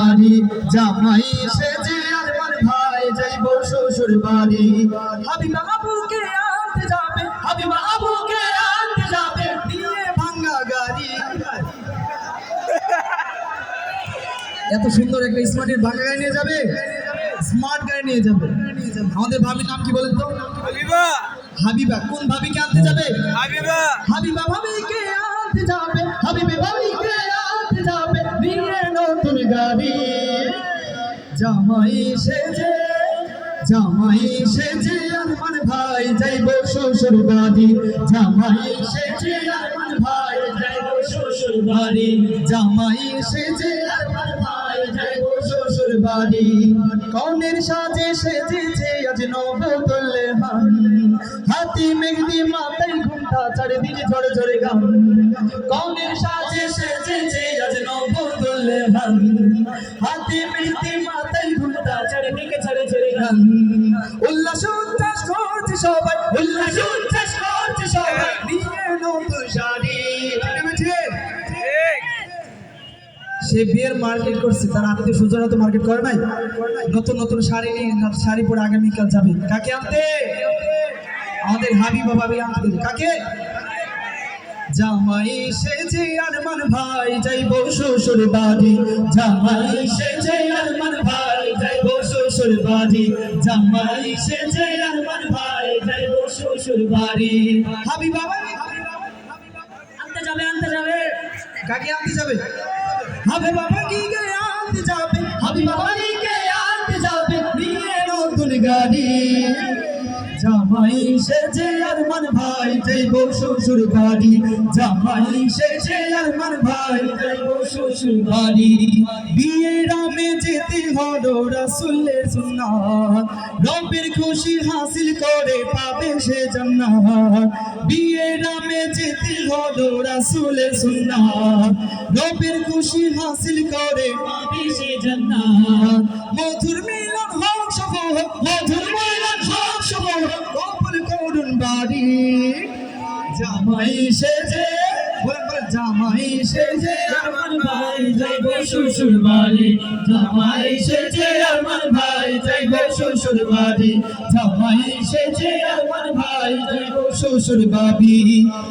বাড়ি জামাই সেজে আরমান ভাই যাইব শ্বশুর বাড়ি হাবিবা আবুকে আনতে যাবে হাবিবা আবুকে আনতে যাবে দিয়ে ভাঙা গাড়ি এত সুন্দর একটা স্মার্টের ভাঙা গাড়ি নিয়ে যাবে স্মার্ট গাড়ি নিয়ে যাবে আমাদের ভাবির নাম কি বলেন তো হাবিবা হাবিবা কোন ভাবিকে আনতে যাবে হাবিবা হাবিবা ভাবিকে আনতে যাবে হাবিবে ভাবিকে আনতে যাবে নিয়ে নতুন গাড়ি জামাই সেজে আরমান ভাই যাইব শ্বশুর বাড়ি জামাই সেজে আরমান ভাই যাইব শ্বশুর বাড়ি জামাই সেজে আরমান ভাই যাইব শ্বশুর বাড়ি কনের সাজে সেজেছে আজ নবদলে হান হাতি মেঘদি মাথায় ঘুমটা চারিদিকে ঝরে ঝরে গান কনের সাজে সেজেছে আজ নবদলে হান হাতি মেঘদি মাথায় ঘুমটা চারিদিকে ঝরে ঝরে গান উল্লাস উচ্ছ্বাস করছে সবাই উল্লাস উচ্ছ্বাস করছে সবাই নিয়ে নতুন শাড়ি সে বিয়ের মার্কেট করছে তার আত্মীয় স্বজনরা তো মার্কেট করে নাই নতুন নতুন শাড়ি নিয়ে শাড়ি পরে আগামীকাল যাবে কাকে আনতে আমাদের হাবিবা ভাবি আনতে কাকে জামাই সেজে আরমান ভাই যাইব শ্বশুর বাড়ি জামাই সেজে আরমান ভাই যাইব শ্বশুর বাড়ি জামাই সেজে আরমান ভাই যাইব শ্বশুর বাড়ি হাবিবা ভাবি আনতে যাবে কাকে আনতে যাবে হাবিবা ভাবিকে আনতে যাবে হাবিবা ভাবিকে আনতে যাবে নিয়ে নতুন গাড়ি জামাই সেজে আরমান ভাই যাইব শ্বশুর বাড়ি জামাই সেজে আরমান ভাই যাইব শ্বশুর বাড়ি বিয়ের আমে যেতে হলো রাসূলের সুন্নাত রবের খুশি হাসিল করে পাবে সে জান্নাত বিয়ের আমে যেতে হলো রাসূলের সুন্নাত রবের খুশি হাসিল করে পাবে সে জান্নাত মধুর মিলন হোক শুভ মধুর মিলন হোক শুভ কবুল করুন বাড়ি জামাই সেজে জামাই সেজে আরমান ভাই যাইব শ্বশুর বাড়ি জামাই সেজে আরমান ভাই যাইব শ্বশুর বাড়ি জামাই সেজে আরমান ভাই যাইব শ্বশুর বাড়ি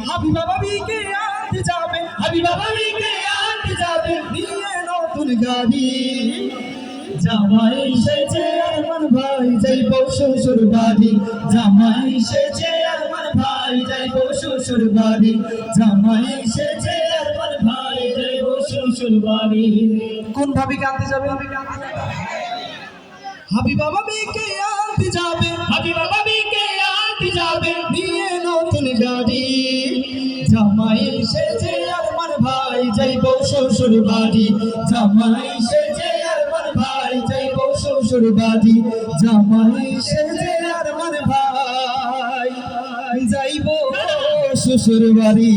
হাবিবা ভাবিকে আনতে যাবে হাবিবা ভাবিকে আনতে যাবে নিয়ে নতুন গাড়ি জামাই সেজে আরমান ভাই যাইব শ্বশুর বাড়ি জামাই সেজে আরমান ভাই যাইব শ্বশুর বাড়ি জামাই সেজে আরমান ভাই যাইব শ্বশুর বাড়ি কোন ভাবিকে আনতে যাবে হাবিবা ভাবিকে আনতে যাবে হাবিবা ভাবিকে আনতে যাবে নিয়ে নতুন গাড়ি জামাই সেজে আরমান ভাই যাইব শ্বশুর বাড়ি জামাই সেজে আরমান ভাই যাইব শ্বশুর বাড়ি জামাই সেজে আরমান ভাই যাইব শ্বশুর বাড়ি